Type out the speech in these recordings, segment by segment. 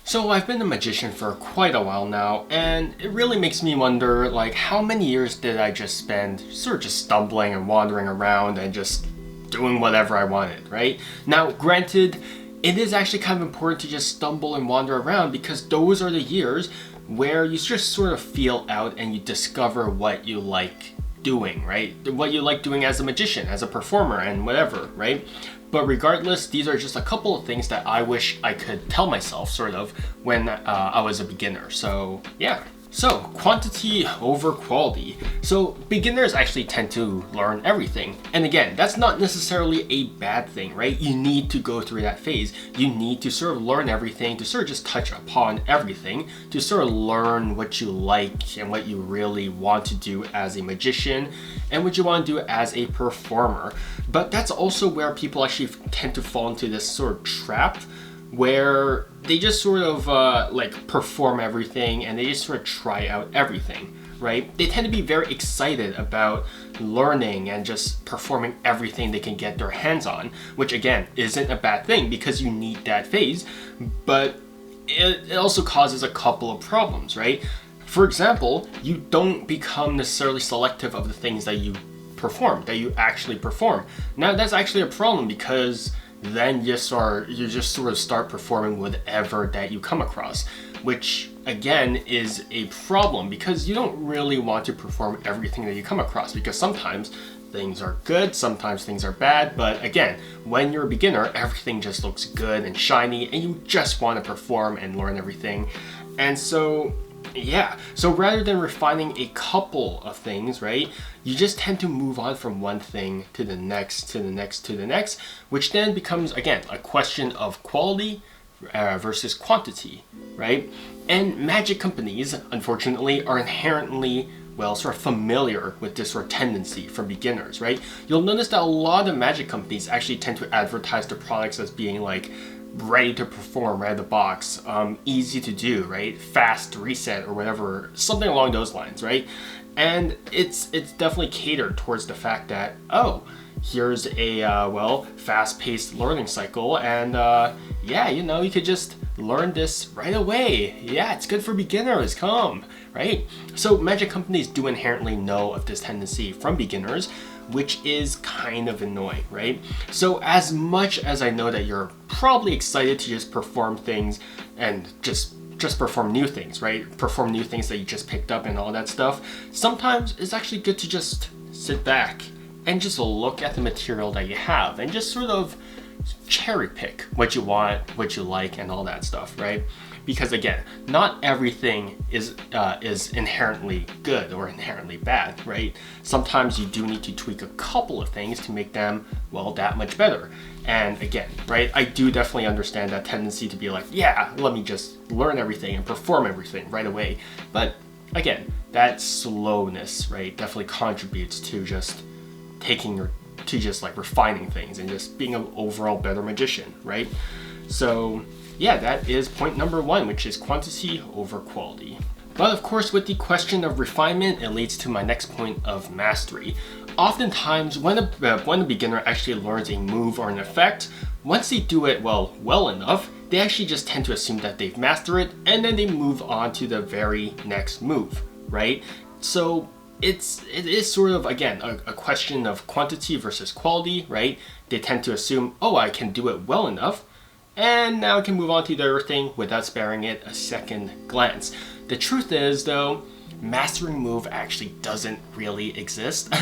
So I've been a magician for quite a while now, and it really makes me wonder, like, how many years did I just spend sort of just stumbling and wandering around and just doing whatever I wanted, right? Now, granted, it is actually kind of important to just stumble and wander around because those are the years where you just sort of feel out and you discover what you like doing, right? What you like doing as a magician, as a performer, and whatever, right? But regardless, these are just a couple of things that I wish I could tell myself, sort of, when I was a beginner. So, yeah. So, quantity over quality. So, beginners actually tend to learn everything. And again, that's not necessarily a bad thing, right? You need to go through that phase. You need to sort of learn everything, to sort of just touch upon everything, to sort of learn what you like and what you really want to do as a magician and what you want to do as a performer. But that's also where people actually tend to fall into this sort of trap where they just sort of like perform everything and they just sort of try out everything, right? They tend to be very excited about learning and just performing everything they can get their hands on, which again isn't a bad thing because you need that phase, but it also causes a couple of problems, right? For example, you don't become necessarily selective of the things that you perform, that you actually perform. Now that's actually a problem because then you just sort of start performing whatever that you come across, which again is a problem because you don't really want to perform everything that you come across because sometimes things are good, sometimes things are bad, but again, when you're a beginner, everything just looks good and shiny and you just want to perform and learn everything. And so yeah, so rather than refining a couple of things, right, you just tend to move on from one thing to the next, to the next, to the next, which then becomes, again, a question of quality versus quantity, right? And magic companies, unfortunately, are inherently, well, sort of familiar with this sort of tendency from beginners, right? You'll notice that a lot of magic companies actually tend to advertise their products as being like ready to perform right out of the box, easy to do, right? Fast reset or whatever, something along those lines, right? And it's definitely catered towards the fact that, oh, here's a well, fast-paced learning cycle, and yeah, you know, you could just learn this right away. Yeah, it's good for beginners, come, right? So magic companies do inherently know of this tendency from beginners, which is kind of annoying, right? So as much as I know that you're probably excited to just perform things and just perform new things, right? Perform new things that you just picked up and all that stuff, sometimes it's actually good to just sit back and just look at the material that you have and just sort of cherry pick what you want, what you like, and all that stuff, right? Because again, not everything is inherently good or inherently bad, right? Sometimes you do need to tweak a couple of things to make them, well, that much better. And again, right, I do definitely understand that tendency to be like, yeah, let me just learn everything and perform everything right away. But again, that slowness, right, definitely contributes to just like refining things and just being an overall better magician, right? So yeah, that is point number one, which is quantity over quality. But of course, with the question of refinement, it leads to my next point of mastery. Oftentimes, when a beginner actually learns a move or an effect, once they do it well enough, they actually just tend to assume that they've mastered it, and then they move on to the very next move, right? So it is sort of, again, a question of quantity versus quality, right? They tend to assume, oh, I can do it well enough, and now I can move on to the other thing without sparing it a second glance. The truth is, though, mastering move actually doesn't really exist.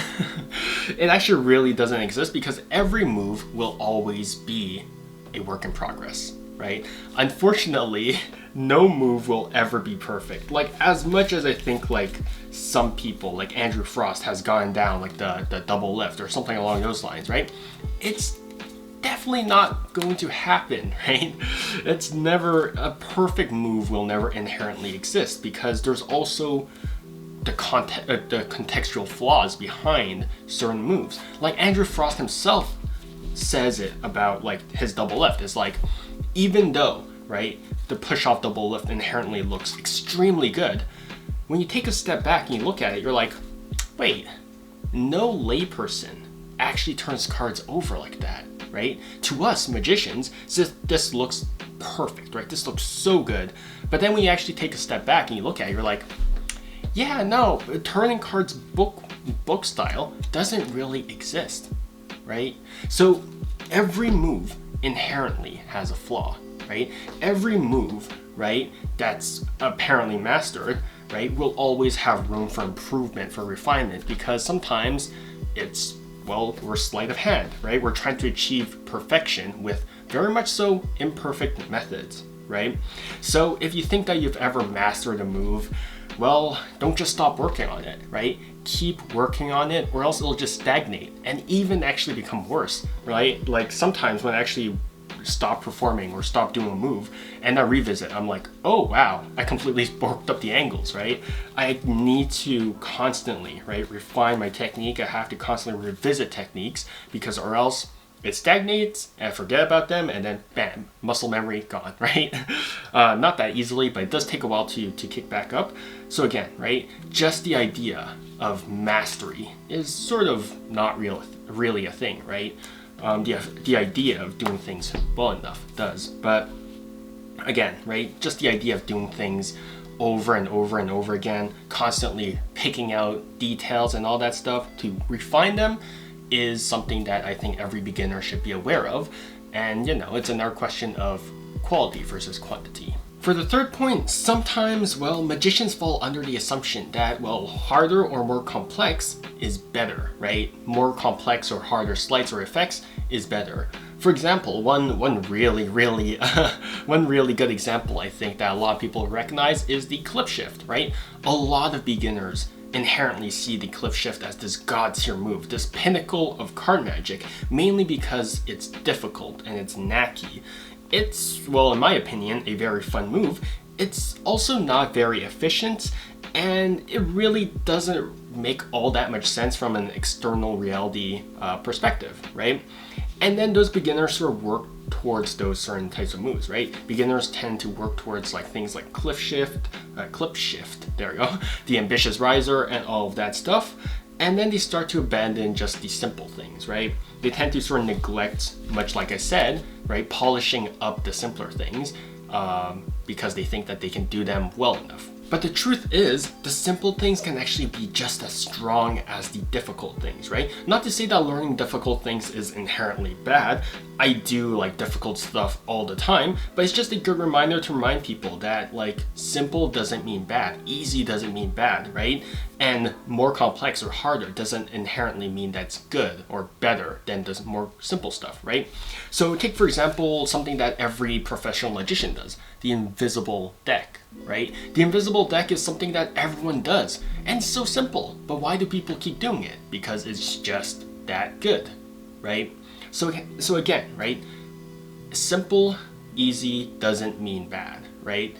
It actually really doesn't exist because every move will always be a work in progress, right? Unfortunately, no move will ever be perfect. Like, as much as I think like some people, like Andrew Frost, has gone down like the double lift or something along those lines, right? It's definitely not going to happen, right? It's never, a perfect move will never inherently exist because there's also the contextual flaws behind certain moves. Like Andrew Frost himself says it about like his double lift. It's like, even though, right, the push-off double lift inherently looks extremely good, when you take a step back and you look at it, you're like, wait, no layperson actually turns cards over like that, right? To us magicians, this looks perfect, right? This looks so good. But then when you actually take a step back and you look at it, you're like, yeah, no, turning cards book style doesn't really exist, right? So every move inherently has a flaw, right? Every move, right, that's apparently mastered, right, will always have room for improvement, for refinement, because sometimes it's, well, we're sleight of hand, right? We're trying to achieve perfection with very much so imperfect methods, right? So if you think that you've ever mastered a move, well, don't just stop working on it, right? Keep working on it, or else it'll just stagnate and even actually become worse, right? Like sometimes when I actually stop performing or stop doing a move and I revisit, I'm like, oh wow, I completely borked up the angles, right? I need to constantly, right, refine my technique. I have to constantly revisit techniques, because or else it stagnates and I forget about them, and then bam, muscle memory gone, right? Not that easily, but it does take a while to kick back up. So again, right, just the idea of mastery is sort of not really a thing, right? The idea of doing things well enough does, but again, right, just the idea of doing things over and over and over again, constantly picking out details and all that stuff to refine them, is something that I think every beginner should be aware of. And it's another question of quality versus quantity. For the third point, sometimes, well, magicians fall under the assumption that, well, harder or more complex is better, right? More complex or harder sleights or effects is better. For example, one really good example I think that a lot of people recognize is the clip shift, right? A lot of beginners inherently see the clip shift as this god tier move, this pinnacle of card magic, mainly because it's difficult and it's knacky. It's, well, in my opinion, a very fun move. It's also not very efficient, and it really doesn't make all that much sense from an external reality perspective, right? And then those beginners sort of work towards those certain types of moves, right? Beginners tend to work towards like things like clip shift, there we go, the ambitious riser and all of that stuff. And then they start to abandon just the simple things, right? They tend to sort of neglect, much like I said, right, polishing up the simpler things because they think that they can do them well enough. But the truth is, the simple things can actually be just as strong as the difficult things, right? Not to say that learning difficult things is inherently bad. I do like difficult stuff all the time, but it's just a good reminder to remind people that like simple doesn't mean bad, easy doesn't mean bad, right? And more complex or harder doesn't inherently mean that's good or better than the more simple stuff, right? So take for example something that every professional magician does, the invisible deck, right? The invisible deck is something that everyone does, and it's so simple, but why do people keep doing it? Because it's just that good, right? So again, right, simple, easy doesn't mean bad, right?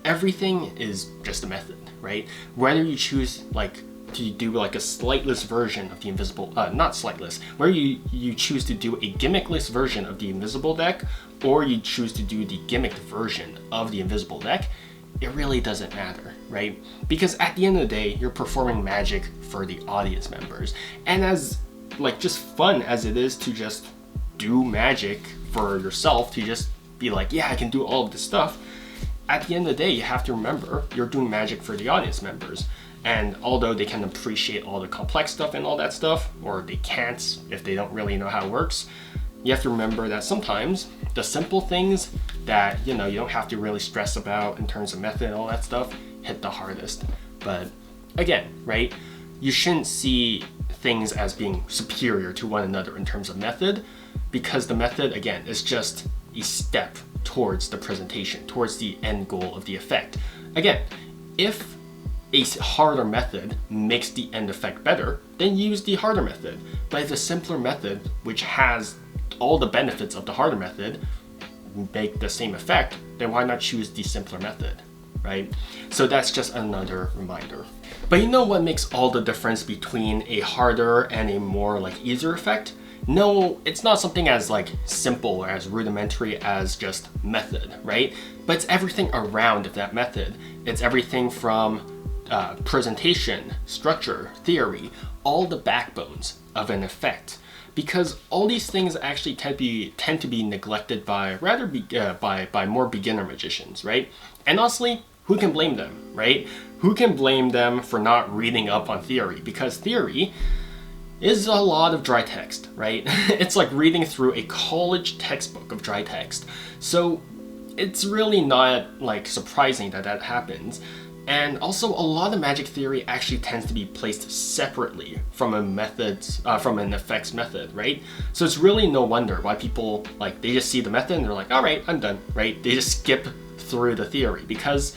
Everything is just a method, right? Whether you choose like to do like a sleightless version of the invisible, not sleightless, where you choose to do a gimmickless version of the invisible deck, or you choose to do the gimmicked version of the invisible deck, it really doesn't matter, right? Because at the end of the day, you're performing magic for the audience members. And as like just fun as it is to just do magic for yourself, to just be like, yeah, I can do all of this stuff, at the end of the day, you have to remember you're doing magic for the audience members. And although they can appreciate all the complex stuff and all that stuff, or they can't if they don't really know how it works, you have to remember that sometimes the simple things that you don't have to really stress about in terms of method and all that stuff hit the hardest. But again, right, you shouldn't see things as being superior to one another in terms of method, because the method, again, is just a step towards the presentation, towards the end goal of the effect. Again, if a harder method makes the end effect better, then use the harder method. But if a simpler method, which has all the benefits of the harder method, make the same effect, then why not choose the simpler method, right? So that's just another reminder. But you know what makes all the difference between a harder and a more like easier effect? No, it's not something as like simple or as rudimentary as just method, right? But it's everything around that method. It's everything from presentation, structure, theory, all the backbones of an effect. because all these things actually tend to be neglected by by more beginner magicians, right? And honestly, who can blame them, right? Who can blame them for not reading up on theory? Because theory is a lot of dry text, right? It's like reading through a college textbook of dry text. So it's really not like surprising that that happens. And also, a lot of magic theory actually tends to be placed separately from from an effects method, right? So it's really no wonder why people, like, they just see the method and they're like, all right, I'm done, right? They just skip through the theory, because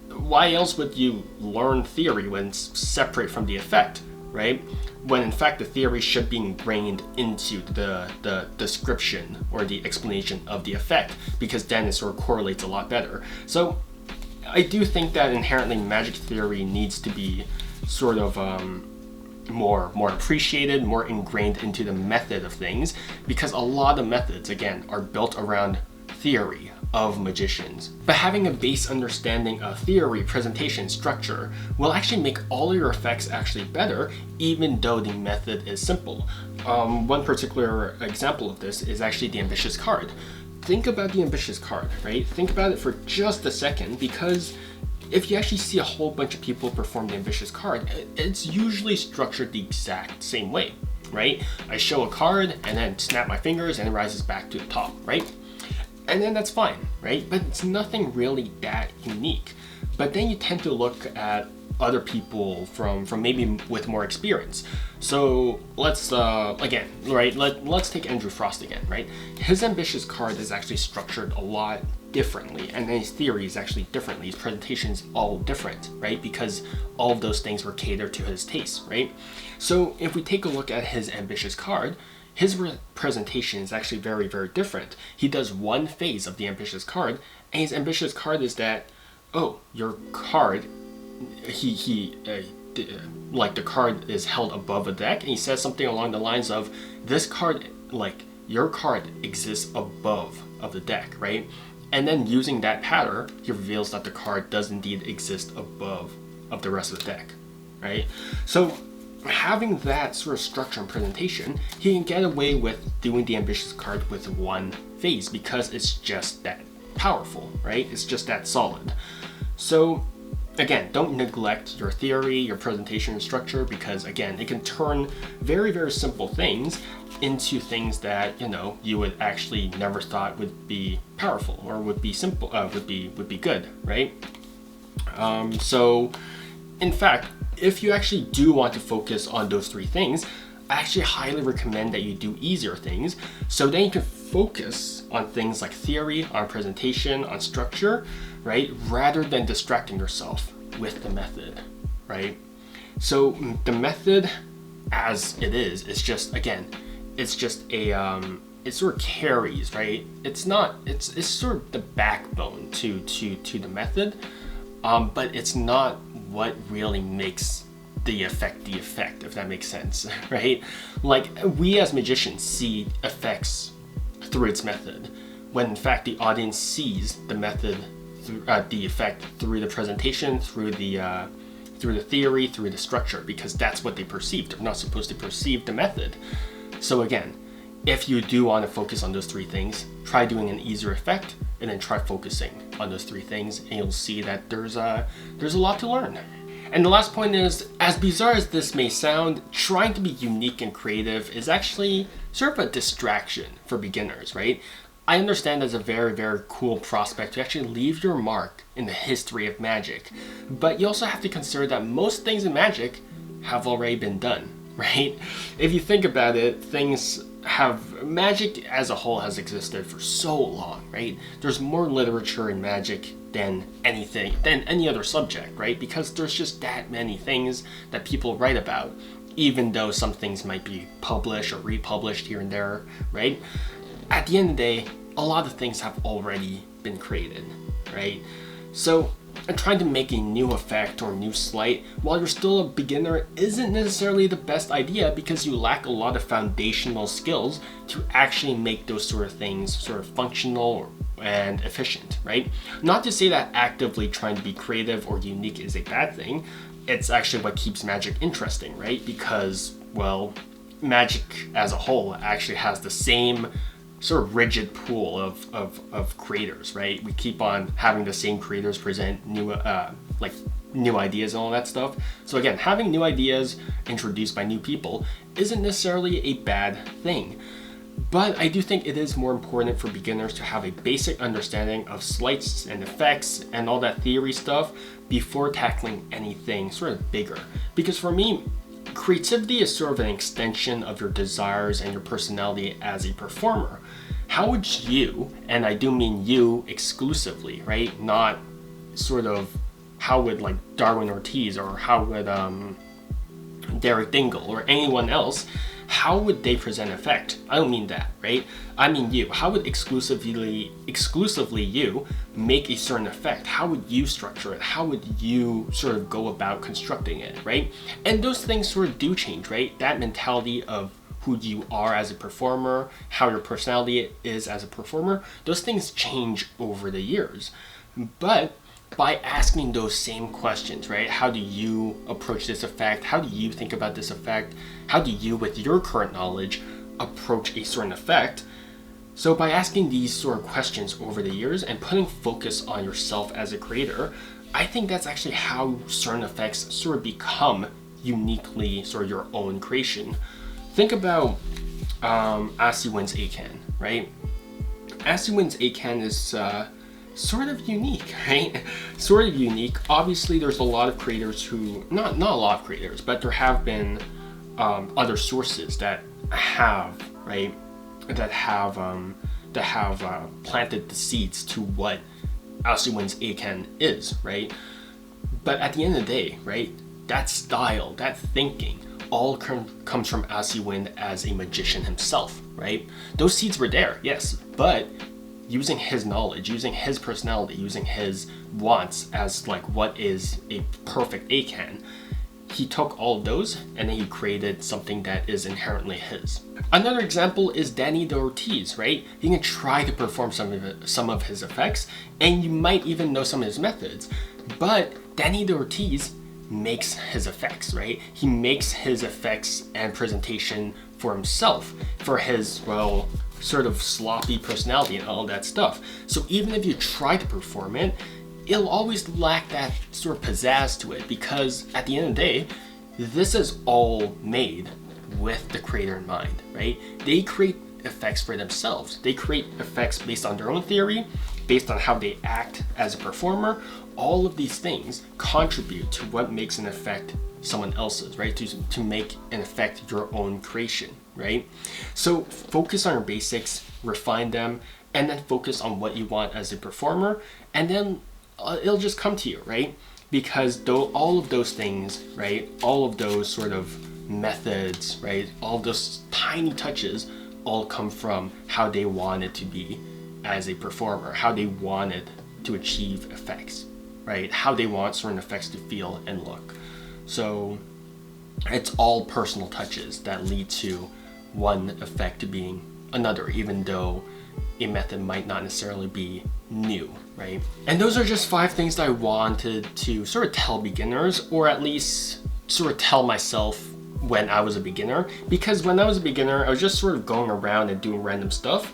why else would you learn theory when it's separate from the effect, right? When in fact the theory should be ingrained into the description or the explanation of the effect, because then it sort of correlates a lot better. So I do think that inherently magic theory needs to be sort of more appreciated, more ingrained into the method of things, because a lot of methods, again, are built around theory of magicians. But having a base understanding of theory, presentation, structure will actually make all your effects actually better, even though the method is simple. One particular example of this is actually the ambitious card. Think about the ambitious card, right? Think about it for just a second, because if you actually see a whole bunch of people perform the ambitious card, it's usually structured the exact same way, right? I show a card and then snap my fingers and it rises back to the top, right? And then that's fine, right? But it's nothing really that unique. But then you tend to look at other people from maybe with more experience. So let's again, right? Let's take Andrew Frost again, right? His ambitious card is actually structured a lot differently, and then his theory is actually differently. His presentation is all different, right? Because all of those things were catered to his taste, right? So if we take a look at his ambitious card, his presentation is actually very, very different. He does one phase of the ambitious card, and his ambitious card is that, oh, your card, like the card is held above a deck, and he says something along the lines of, this card, like your card exists above of the deck, right? And then using that pattern, he reveals that the card does indeed exist above of the rest of the deck, right? So having that sort of structure and presentation, he can get away with doing the ambitious card with one phase, because it's just that powerful, right? It's just that solid. So again, don't neglect your theory, your presentation and structure, because again, it can turn very, very simple things into things that, you know, you would actually never thought would be powerful or would be simple, would be good, right? So in fact, if you actually do want to focus on those three things, I actually highly recommend that you do easier things, so then you can focus on things like theory, on presentation, on structure, right? Rather than distracting yourself with the method, right? So the method as it is just, again, it's just a, it sort of carries, right? It's sort of the backbone to the method, but it's not what really makes the effect, if that makes sense, right? Like, we as magicians see effects through its method, when in fact the audience sees the method, the effect through the presentation, through the theory, through the structure, because that's what they perceive. They're not supposed to perceive the method. So again, if you do want to focus on those three things, try doing an easier effect, and then try focusing on those three things, and you'll see that there's a lot to learn. And the last point is, as bizarre as this may sound, trying to be unique and creative is actually sort of a distraction for beginners, right? I understand that's a very, very cool prospect to actually leave your mark in the history of magic, but you also have to consider that most things in magic have already been done, right? If you think about it, magic as a whole has existed for so long, right? There's more literature in magic than any other subject, right? Because there's just that many things that people write about, even though some things might be published or republished here and there, right? At the end of the day, a lot of things have already been created, right? So trying to make a new effect or new sleight while you're still a beginner isn't necessarily the best idea, because you lack a lot of foundational skills to actually make those sort of things sort of functional and efficient, right? Not to say that actively trying to be creative or unique is a bad thing. It's actually what keeps magic interesting, right? Because, well, magic as a whole actually has the same sort of rigid pool of creators, right? We keep on having the same creators present new new ideas and all that stuff. So again, having new ideas introduced by new people isn't necessarily a bad thing. But I do think it is more important for beginners to have a basic understanding of sleights and effects and all that theory stuff before tackling anything sort of bigger. Because for me, creativity is sort of an extension of your desires and your personality as a performer. How would you, and I do mean you exclusively, right? Not sort of how would like Darwin Ortiz or how would Derek Dingle or anyone else, how would they present effect? I don't mean that, right? I mean you. How would exclusively you make a certain effect? How would you structure it? How would you sort of go about constructing it, right? And those things sort of do change, right? That mentality of who you are as a performer, how your personality is as a performer, those things change over the years. But by asking those same questions, right? How do you approach this effect? How do you think about this effect? How do you, with your current knowledge, approach a certain effect? So by asking these sort of questions over the years and putting focus on yourself as a creator, I think that's actually how certain effects sort of become uniquely sort of your own creation. Think about Asiwin's A-Can, right? Asiwin's A-Can is sort of unique, right? Sort of unique. Obviously, there's a lot of creators who, not a lot of creators, but there have been other sources that have, right, that have planted the seeds to what Asiwin's A-Can is, right? But at the end of the day, right, that style, that thinking, all comes from Asiwin as a magician himself, right? Those seeds were there, yes, but using his knowledge, using his personality, using his wants as like what is a perfect A-Can, he took all of those and then he created something that is inherently his. Another example is Danny the Ortiz, right? You can try to perform some of his effects and you might even know some of his methods, but Danny the Ortiz makes his effects, right? He makes his effects and presentation for himself, for his, well, sort of sloppy personality and all that stuff. So even if you try to perform it, it'll always lack that sort of pizzazz to it, because at the end of the day, this is all made with the creator in mind, right? They create effects for themselves. They create effects based on their own theory, based on how they act as a performer. All of these things contribute to what makes an effect someone else's, right? To make an effect your own creation, right? So focus on your basics, refine them, and then focus on what you want as a performer, and then it'll just come to you, right? Because all of those things, right? All of those sort of methods, right? All those tiny touches all come from how they wanted to be as a performer, how they wanted to achieve effects, right? How they want certain effects to feel and look. So it's all personal touches that lead to one effect to being another, even though a method might not necessarily be new, right? And those are just 5 things that I wanted to sort of tell beginners, or at least sort of tell myself when I was a beginner. Because when I was a beginner, I was just sort of going around and doing random stuff.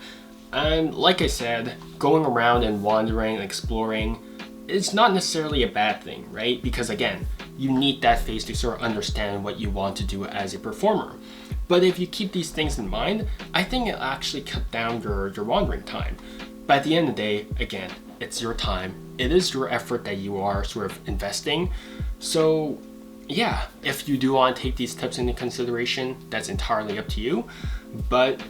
And like I said, going around and wandering and exploring, it's not necessarily a bad thing, right? Because again, you need that phase to sort of understand what you want to do as a performer. But if you keep these things in mind, I think it'll actually cut down your wandering time. But at the end of the day, again, it's your time. It is your effort that you are sort of investing. So yeah, if you do want to take these tips into consideration, that's entirely up to you. But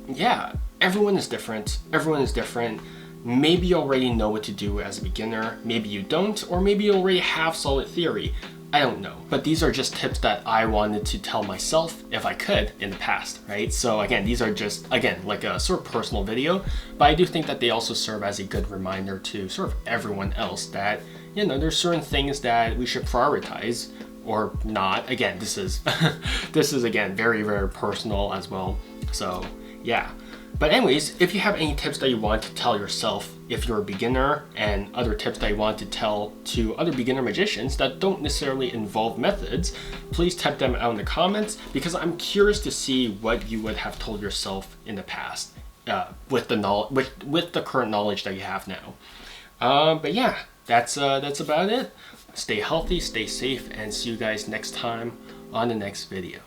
yeah, everyone is different. Everyone is different. Maybe you already know what to do as a beginner. Maybe you don't, or maybe you already have solid theory. I don't know. But these are just tips that I wanted to tell myself, if I could, in the past, right? So again, these are just, again, like a sort of personal video, but I do think that they also serve as a good reminder to sort of everyone else that, you know, there's certain things that we should prioritize or not. Again, this is, this is again, very, very personal as well. So yeah. But anyways, if you have any tips that you want to tell yourself if you're a beginner, and other tips that you want to tell to other beginner magicians that don't necessarily involve methods, please type them out in the comments, because I'm curious to see what you would have told yourself in the past with the current knowledge that you have now. But yeah, that's about it. Stay healthy, stay safe, and see you guys next time on the next video.